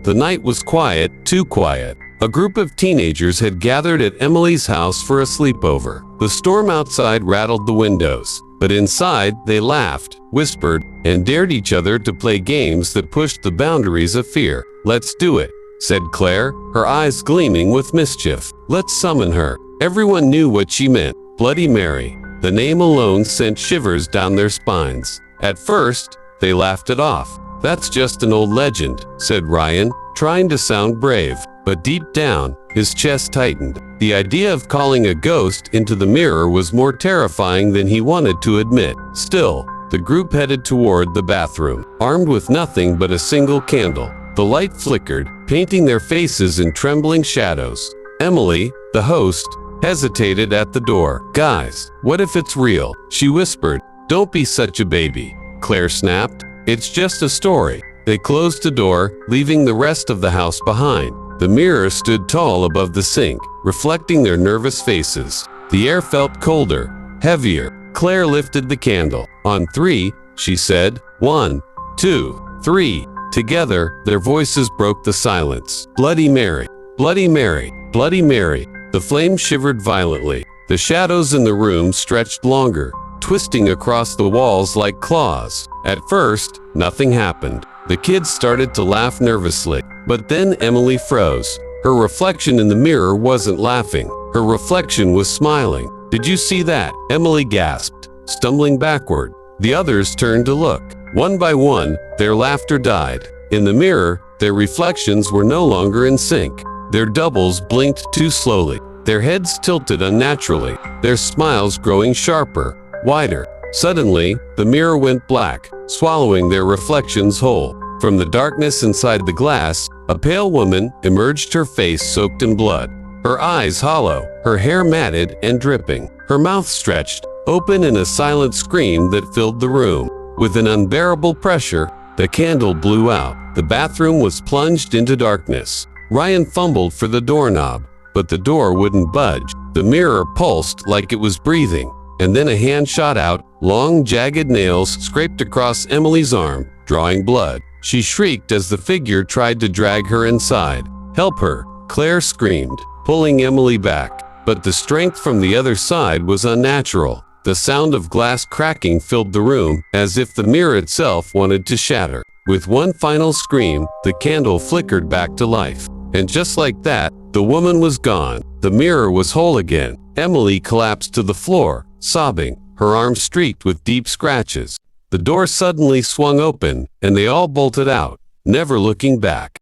The night was quiet, too quiet. A group of teenagers had gathered at Emily's house for a sleepover. The storm outside rattled the windows, but inside they laughed, whispered, and dared each other to play games that pushed the boundaries of fear. "Let's do it," said Claire, her eyes gleaming with mischief. "Let's summon her." Everyone knew what she meant. Bloody Mary. The name alone sent shivers down their spines. At first, they laughed it off. "That's just an old legend," said Ryan, trying to sound brave. But deep down, his chest tightened. The idea of calling a ghost into the mirror was more terrifying than he wanted to admit. Still, the group headed toward the bathroom, armed with nothing but a single candle. The light flickered, painting their faces in trembling shadows. Emily, the host, hesitated at the door. "Guys, what if it's real?" she whispered. "Don't be such a baby," Claire snapped. "It's just a story." They closed the door, leaving the rest of the house behind. The mirror stood tall above the sink, reflecting their nervous faces. The air felt colder, heavier. Claire lifted the candle. "On 3, she said. 1, 2, 3. Together, their voices broke the silence. "Bloody Mary, Bloody Mary, Bloody Mary." The flame shivered violently. The shadows in the room stretched longer, twisting across the walls like claws. At first, nothing happened. The kids started to laugh nervously. But then Emily froze. Her reflection in the mirror wasn't laughing. Her reflection was smiling. "Did you see that?" Emily gasped, stumbling backward. The others turned to look. One by one, their laughter died. In the mirror, their reflections were no longer in sync. Their doubles blinked too slowly. Their heads tilted unnaturally, their smiles growing sharper, wider. Suddenly, the mirror went black, swallowing their reflections whole. From the darkness inside the glass, a pale woman emerged, her face soaked in blood. Her eyes hollow, her hair matted and dripping. Her mouth stretched, open in a silent scream that filled the room. With an unbearable pressure, the candle blew out. The bathroom was plunged into darkness. Ryan fumbled for the doorknob, but the door wouldn't budge. The mirror pulsed like it was breathing, and then a hand shot out. Long, jagged nails scraped across Emily's arm, drawing blood. She shrieked as the figure tried to drag her inside. "Help her!" Claire screamed, pulling Emily back. But the strength from the other side was unnatural. The sound of glass cracking filled the room, as if the mirror itself wanted to shatter. With one final scream, the candle flickered back to life. And just like that, the woman was gone. The mirror was whole again. Emily collapsed to the floor, sobbing, her arms streaked with deep scratches. The door suddenly swung open, and they all bolted out, never looking back.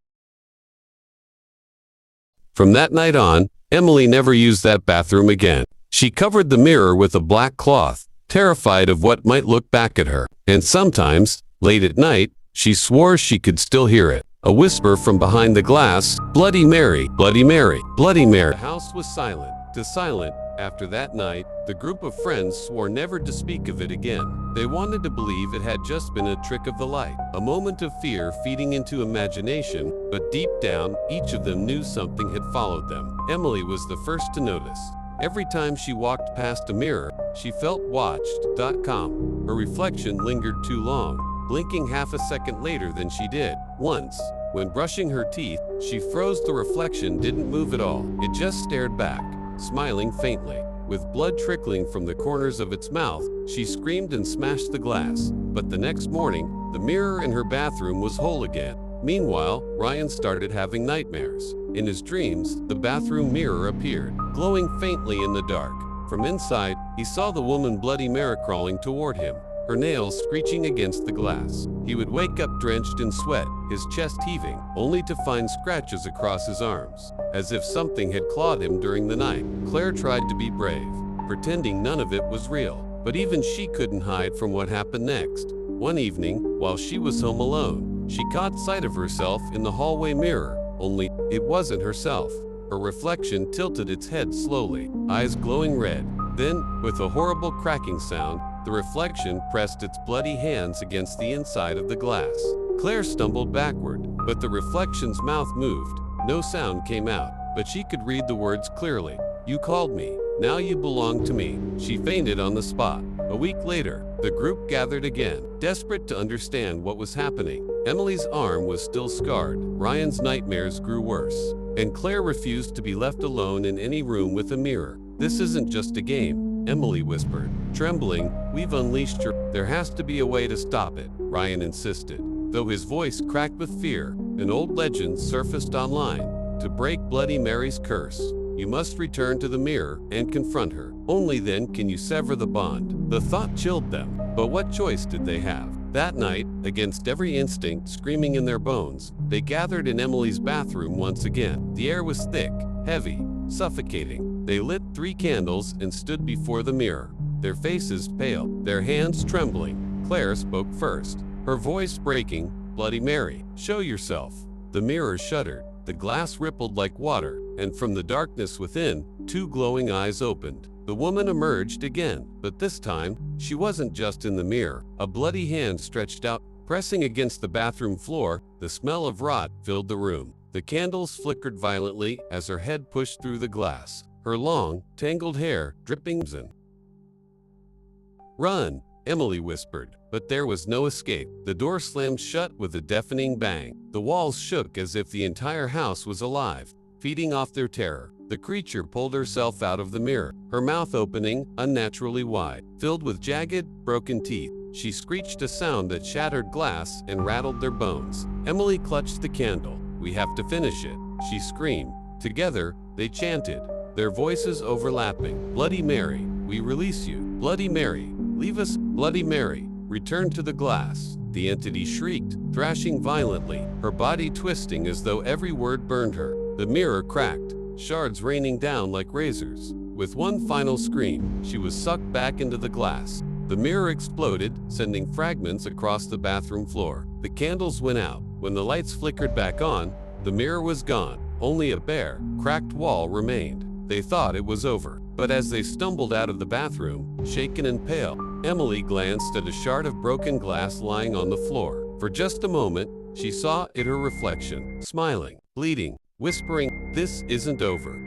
From that night on, Emily never used that bathroom again. She covered the mirror with a black cloth, terrified of what might look back at her. And sometimes, late at night, she swore she could still hear it. A whisper from behind the glass, "Bloody Mary, Bloody Mary, Bloody Mary." The house was silent. After that night, the group of friends swore never to speak of it again. They wanted to believe it had just been a trick of the light, a moment of fear feeding into imagination, but deep down, each of them knew something had followed them. Emily was the first to notice. Every time she walked past a mirror, she felt watched. Her reflection lingered too long, blinking half a second later than she did. Once, when brushing her teeth, she froze. The reflection didn't move at all. It just stared back, smiling faintly. With blood trickling from the corners of its mouth, she screamed and smashed the glass. But the next morning, the mirror in her bathroom was whole again. Meanwhile, Ryan started having nightmares. In his dreams, the bathroom mirror appeared, glowing faintly in the dark. From inside, he saw the woman Bloody Mary crawling toward him, her nails screeching against the glass. He would wake up drenched in sweat, his chest heaving, only to find scratches across his arms, as if something had clawed him during the night. Claire tried to be brave, pretending none of it was real, but even she couldn't hide from what happened next. One evening, while she was home alone, she caught sight of herself in the hallway mirror, only it wasn't herself. Her reflection tilted its head slowly, eyes glowing red. Then, with a horrible cracking sound, the reflection pressed its bloody hands against the inside of the glass. Claire stumbled backward, but the reflection's mouth moved. No sound came out, but she could read the words clearly. "You called me. Now you belong to me." She fainted on the spot. A week later, the group gathered again, desperate to understand what was happening. Emily's arm was still scarred, Ryan's nightmares grew worse, and Claire refused to be left alone in any room with a mirror. "This isn't just a game," Emily whispered. Trembling, "We've unleashed her. There has to be a way to stop it," Ryan insisted. Though his voice cracked with fear, an old legend surfaced online. To break Bloody Mary's curse, you must return to the mirror and confront her. Only then can you sever the bond. The thought chilled them, but what choice did they have? That night, against every instinct screaming in their bones, they gathered in Emily's bathroom once again. The air was thick, heavy, suffocating. They lit 3 candles and stood before the mirror, their faces pale, their hands trembling. Claire spoke first, her voice breaking. "Bloody Mary, show yourself." The mirror shuddered. The glass rippled like water, and from the darkness within, 2 glowing eyes opened. The woman emerged again, but this time, she wasn't just in the mirror. A bloody hand stretched out, pressing against the bathroom floor. The smell of rot filled the room. The candles flickered violently as her head pushed through the glass, her long, tangled hair dripping. "Run," Emily whispered, but there was no escape. The door slammed shut with a deafening bang. The walls shook as if the entire house was alive, feeding off their terror. The creature pulled herself out of the mirror, her mouth opening unnaturally wide, filled with jagged, broken teeth. She screeched a sound that shattered glass and rattled their bones. Emily clutched the candle. "We have to finish it," she screamed. Together, they chanted, their voices overlapping. "Bloody Mary, we release you. Bloody Mary, leave us. Bloody Mary, return to the glass." The entity shrieked, thrashing violently, her body twisting as though every word burned her. The mirror cracked, shards raining down like razors. With one final scream, she was sucked back into the glass. The mirror exploded, sending fragments across the bathroom floor. The candles went out. When the lights flickered back on, the mirror was gone. Only a bare, cracked wall remained. They thought it was over. But as they stumbled out of the bathroom, shaken and pale, Emily glanced at a shard of broken glass lying on the floor. For just a moment, she saw it her reflection, smiling, bleeding, whispering, "This isn't over."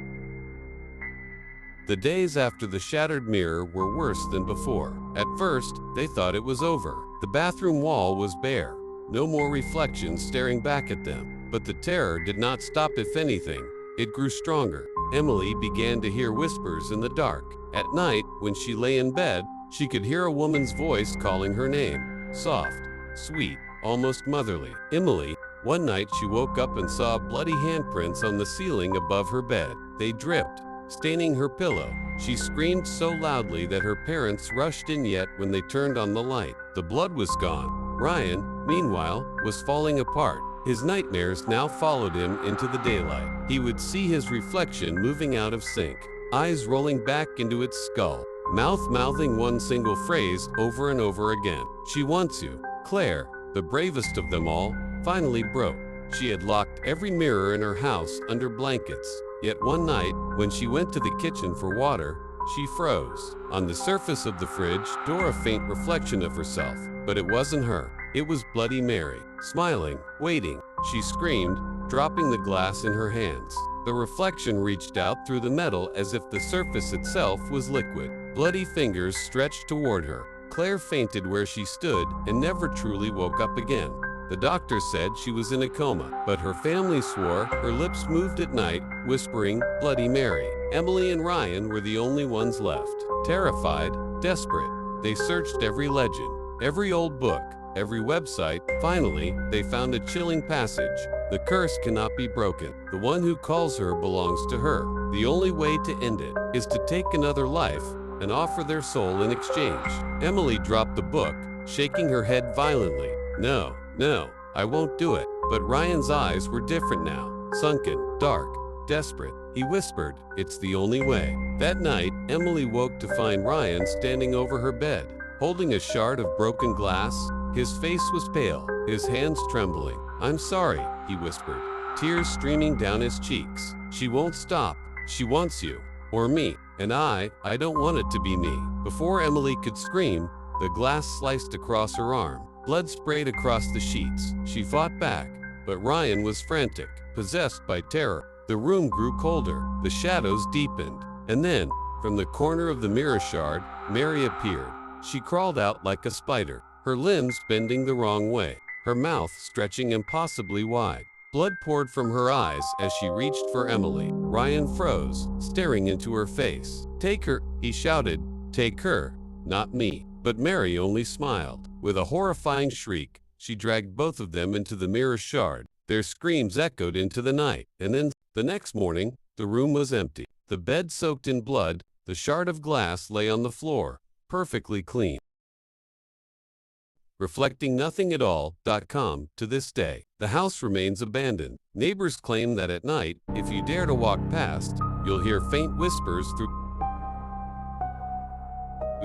The days after the shattered mirror were worse than before. At first, they thought it was over. The bathroom wall was bare, no more reflections staring back at them. But the terror did not stop. If anything, it grew stronger. Emily began to hear whispers in the dark. At night, when she lay in bed, she could hear a woman's voice calling her name. Soft, sweet, almost motherly. Emily. One night she woke up and saw bloody handprints on the ceiling above her bed. They dripped, staining her pillow. She screamed so loudly that her parents rushed in, yet when they turned on the light, the blood was gone. Ryan, meanwhile, was falling apart. His nightmares now followed him into the daylight. He would see his reflection moving out of sync, eyes rolling back into its skull, mouth mouthing one single phrase over and over again. "She wants you." Claire, the bravest of them all, finally broke. She had locked every mirror in her house under blankets. Yet one night, when she went to the kitchen for water, she froze. On the surface of the fridge, a faint reflection of herself. But it wasn't her. It was Bloody Mary, smiling, waiting. She screamed, dropping the glass in her hands. The reflection reached out through the metal as if the surface itself was liquid. Bloody fingers stretched toward her. Claire fainted where she stood and never truly woke up again. The doctor said she was in a coma, but her family swore her lips moved at night, whispering, "Bloody Mary." Emily and Ryan were the only ones left. Terrified, desperate, they searched every legend, every old book, every website. Finally, they found a chilling passage. The curse cannot be broken. The one who calls her belongs to her. The only way to end it is to take another life and offer their soul in exchange. Emily dropped the book, shaking her head violently. No, I won't do it." But Ryan's eyes were different now, sunken, dark, desperate. He whispered, "It's the only way." That night, Emily woke to find Ryan standing over her bed, holding a shard of broken glass. His face was pale, his hands trembling. "I'm sorry," he whispered, tears streaming down his cheeks. "She won't stop. She wants you. Or me. And I don't want it to be me." Before Emily could scream, the glass sliced across her arm. Blood sprayed across the sheets. She fought back, but Ryan was frantic, possessed by terror. The room grew colder, the shadows deepened, and then, from the corner of the mirror shard, Mary appeared. She crawled out like a spider, her limbs bending the wrong way, her mouth stretching impossibly wide. Blood poured from her eyes as she reached for Emily. Ryan froze, staring into her face. "Take her," he shouted. "Take her, not me." But Mary only smiled. With a horrifying shriek, she dragged both of them into the mirror shard. Their screams echoed into the night, and then, the next morning, the room was empty. The bed soaked in blood, the shard of glass lay on the floor, perfectly clean, reflecting nothing at all.com. To this day, the house remains abandoned. Neighbors claim that at night, if you dare to walk past, you'll hear faint whispers through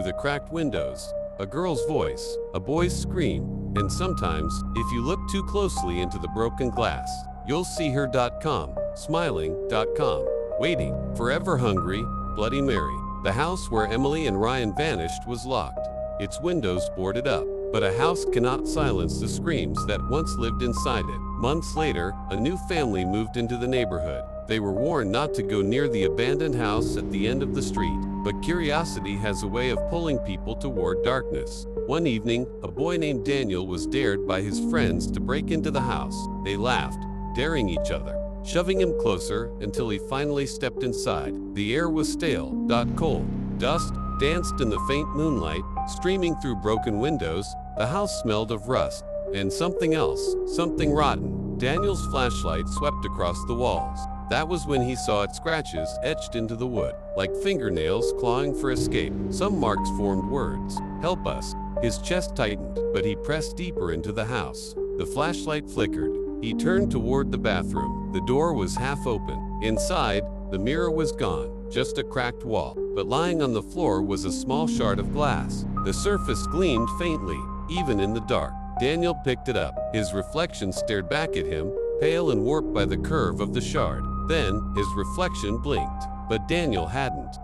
the cracked windows, a girl's voice, a boy's scream, and sometimes, if you look too closely into the broken glass, you'll see her.com, smiling.com, waiting, forever hungry, Bloody Mary. The house where Emily and Ryan vanished was locked, its windows boarded up. But a house cannot silence the screams that once lived inside it. Months later, a new family moved into the neighborhood. They were warned not to go near the abandoned house at the end of the street. But curiosity has a way of pulling people toward darkness. One evening, a boy named Daniel was dared by his friends to break into the house. They laughed, daring each other, shoving him closer until he finally stepped inside. The air was stale, cold. Dust danced in the faint moonlight, streaming through broken windows. The house smelled of rust, and something else, something rotten. Daniel's flashlight swept across the walls. That was when he saw its scratches etched into the wood, like fingernails clawing for escape. Some marks formed words, "Help us." His chest tightened, but he pressed deeper into the house. The flashlight flickered. He turned toward the bathroom. The door was half open. Inside, the mirror was gone, just a cracked wall. But lying on the floor was a small shard of glass. The surface gleamed faintly, even in the dark. Daniel picked it up. His reflection stared back at him, pale and warped by the curve of the shard. Then, his reflection blinked. But Daniel hadn't.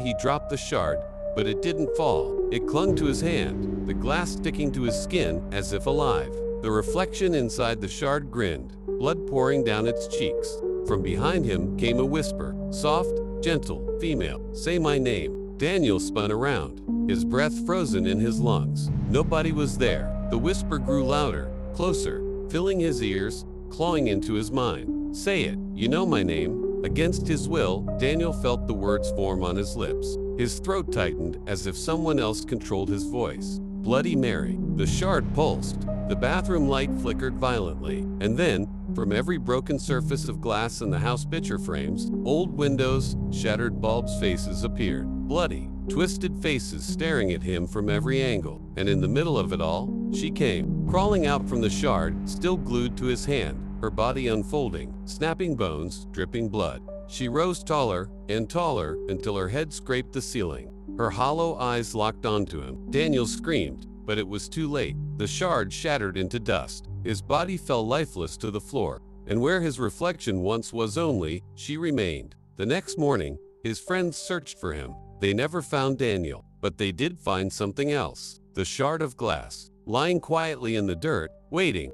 He dropped the shard, but it didn't fall. It clung to his hand, the glass sticking to his skin as if alive. The reflection inside the shard grinned, blood pouring down its cheeks. From behind him came a whisper, soft, gentle, female. "Say my name." Daniel spun around, his breath frozen in his lungs. Nobody was there. The whisper grew louder, closer, filling his ears, clawing into his mind. "Say it, you know my name." Against his will, Daniel felt the words form on his lips. His throat tightened as if someone else controlled his voice. Bloody Mary. The shard pulsed. The bathroom light flickered violently. And then, from every broken surface of glass in the house picture frames, old windows, shattered bulbs' faces appeared. Bloody, twisted faces staring at him from every angle. And in the middle of it all, she came, crawling out from the shard, still glued to his hand, her body unfolding, snapping bones, dripping blood. She rose taller and taller until her head scraped the ceiling. Her hollow eyes locked onto him. Daniel screamed, but it was too late. The shard shattered into dust. His body fell lifeless to the floor, and where his reflection once was only, she remained. The next morning, his friends searched for him. They never found Daniel, but they did find something else. The shard of glass, lying quietly in the dirt, waiting.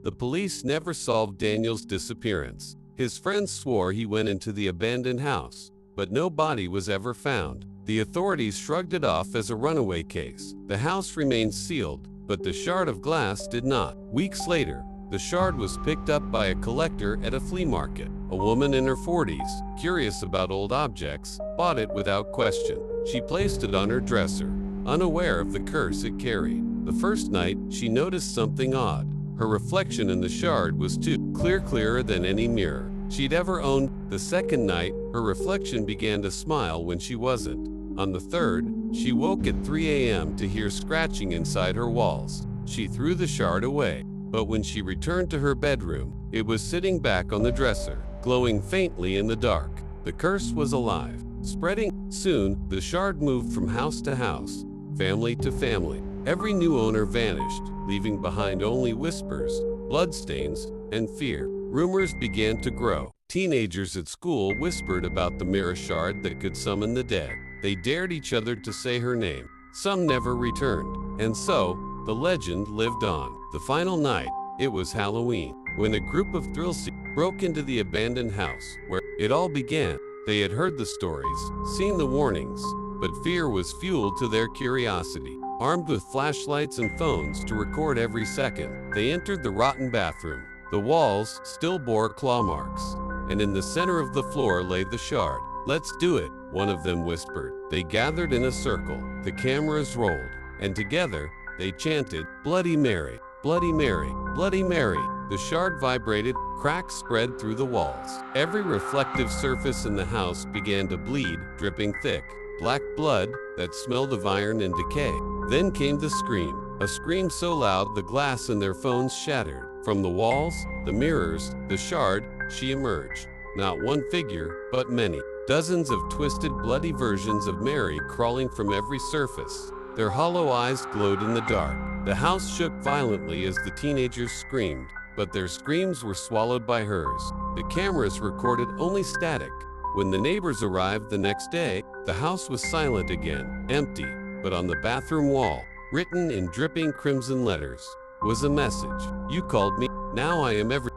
The police never solved Daniel's disappearance. His friends swore he went into the abandoned house, but no body was ever found. The authorities shrugged it off as a runaway case. The house remained sealed, but the shard of glass did not. Weeks later, the shard was picked up by a collector at a flea market. A woman in her 40s, curious about old objects, bought it without question. She placed it on her dresser, unaware of the curse it carried. The first night, she noticed something odd. Her reflection in the shard was clearer than any mirror she'd ever owned. The second night, her reflection began to smile when she wasn't. On the third, she woke at 3 a.m. to hear scratching inside her walls. She threw the shard away, but when she returned to her bedroom, it was sitting back on the dresser, glowing faintly in the dark. The curse was alive, spreading. Soon, the shard moved from house to house, family to family. Every new owner vanished, leaving behind only whispers, bloodstains, and fear. Rumors began to grow. Teenagers at school whispered about the mirror shard that could summon the dead. They dared each other to say her name. Some never returned. And so, the legend lived on. The final night, it was Halloween, when a group of thrill seekers broke into the abandoned house where it all began. They had heard the stories, seen the warnings, but fear was fuel to their curiosity. Armed with flashlights and phones to record every second, they entered the rotten bathroom. The walls still bore claw marks, and in the center of the floor lay the shard. "Let's do it," one of them whispered. They gathered in a circle, the cameras rolled, and together they chanted, "Bloody Mary, Bloody Mary, Bloody Mary." The shard vibrated, cracks spread through the walls. Every reflective surface in the house began to bleed, dripping thick, black blood that smelled of iron and decay. Then came the scream, a scream so loud the glass in their phones shattered. From the walls, the mirrors, the shard, she emerged. Not one figure, but many. Dozens of twisted, bloody versions of Mary crawling from every surface. Their hollow eyes glowed in the dark. The house shook violently as the teenagers screamed, but their screams were swallowed by hers. The cameras recorded only static. When the neighbors arrived the next day, the house was silent again, empty, but on the bathroom wall, written in dripping crimson letters, was a message. "You called me, now I am every..."